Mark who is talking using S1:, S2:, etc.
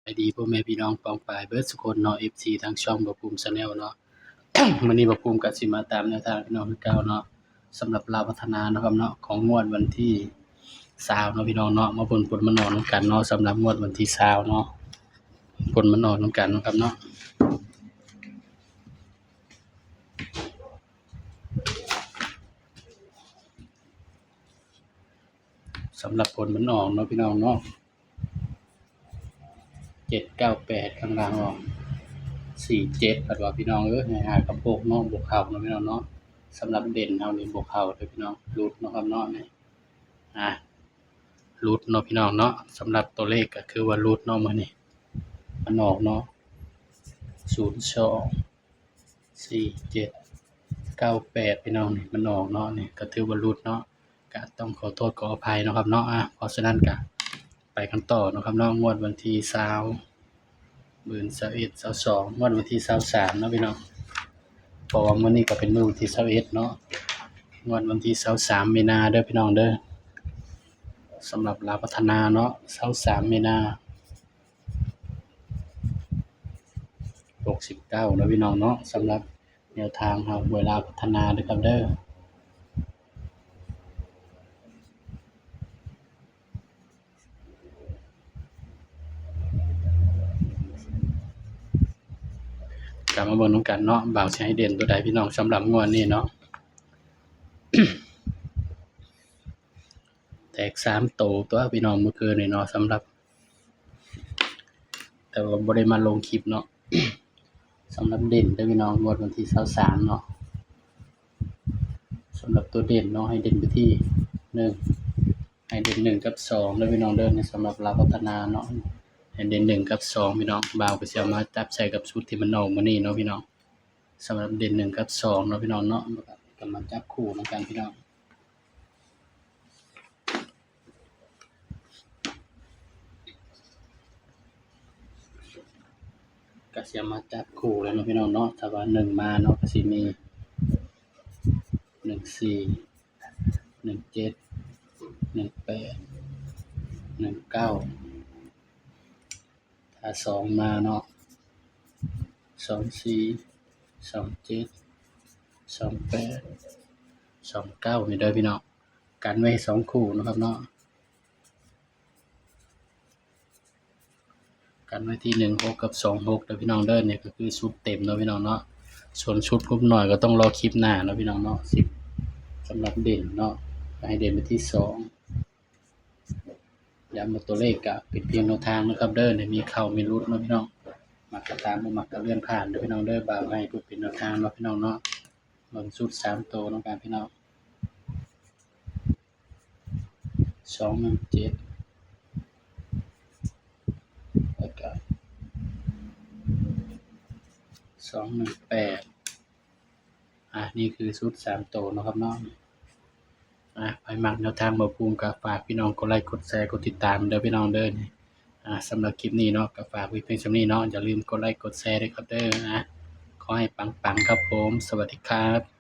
S1: สวัสดีพ่อแม่พี่น้องปองปายเบิดสุคนเนาะ FC ทางช่องบ่ภูมิ Channel เนาะ มื้อนี้บ่ภูมิก็สิมาตามแนวทางพี่น้องคือเก่าเนาะสำหรับลาวพัฒนาเนาะครับเนาะของงวดวันที่20เนาะพี่น้องเนาะมาเบิ่งผลมันออกนำกันเนาะสำหรับงวดวันที่20เนาะผลมันออกนำกันเนาะครับเนาะสำหรับผลมันออกเนาะพี่น้องเนาะ798ข้างล่างออก47ปัดว่าพี่น้องให้หากระโปกเนาะบ่เข้าเนาะพี่น้องเนาะสำหรับเด่นเฮานี่บ่เข้าเด้อพี่น้องหลุดเนาะครับเนาะนี่หลุดเนาะพี่น้องเนาะสำหรับตัวเลขก็คือว่าหลุดเนาะมื้อนี้มันออกเนาะ024798พี่น้องนี่มันออกเนาะนี่ก็ถือว่าหลุดเนาะก็ต้องขอโทษขออภัยเนาะครับเนาะเพราะฉะนั้นก็ไปกันต่อเนาะครับเนาะงวดวันที่20มื้อ21 22งวดวันที่23เนาะพี่น้องเพราะว่ามื้อนี้ก็เป็นมื้อวันที่21เนาะงวดวันที่23มีนาเด้อพี่น้องเด้อสำหรับลาวพัฒนาเนาะ23มีนา69เนาะพี่น้องเนาะสำหรับแนวทางเฮาหวยลาวพัฒนาเด้อครับเด้อกลับมาเบิ่งนำกันเนาะบ่าวสิให้เด่นตัวใดพี่น้องสำหรับงวดนี้เนาะ แตก3ตัวพี่น้องเมื่อคืนนี่เนาะสำหรับแต่ว่าบ่ได้มาลงคลิปเนาะ สำหรับเด่นเด้อพี่น้องงวดวันที่23เนาะสำหรับตัวเด่นเนาะให้เด่นไปที่1ให้เด่น1กับ2เด้อพี่น้องเด้อในสำหรับลาวพัฒนาเนาะให้เด่น1กับ2พี่น้องบ่าวก็สิเอามาจับใส่กับชุดที่มันออกมื้อนี้เนาะพี่น้องสำหรับเด่น1กับ2เนาะพี่น้องเนาะก็มาจับคู่นำกันพี่น้องก็สิเอามาจับคู่แล้วเนาะพี่น้องเนาะถ้าว่า1มาเนาะก็สิมี14 17 18 19ถ้า2มาเนาะ24 27 28 29นี่เด้อพี่น้องกันไว้2คู่เนาะครับเนาะกันไว้ที่16กับ26เด้อพี่น้องเด้อนี่ก็คือชุดเต็มเนาะพี่น้องเนาะส่วนชุดกรุ๊ปน้อยก็ต้องรอคลิปหน้าเนาะพี่น้องเนาะ10สำหรับเด่นเนาะก็ให้เด่นไปที่2ย้ำว่าตัวเลขก็เป็นเพียงแนวทางนะครับเด้อมีเข้ามีหลุดเนาะพี่น้องมักก็ตามบ่มักก็เลื่อนผ่านเด้อพี่น้องเด้อบ่าวให้เพื่อเป็นแนวทางเนาะพี่น้องเนาะเบิ่งชุด3ตัวนำกันพี่น้อง217แล้วก็218นี่คือชุด3ตัวเนาะครับเนาะไปมักแนวทางบ่ภูมิก็ฝากพี่น้องกดไลค์กดแชร์กดติดตามเด้อพี่น้องเด้อสำหรับคลิปนี้เนาะก็ฝากไว้เพียงส่ำนี้เนาะอย่าลืมกดไลค์กดแชร์ด้วยครับเด้อขอให้ปังๆครับผมสวัสดีครับ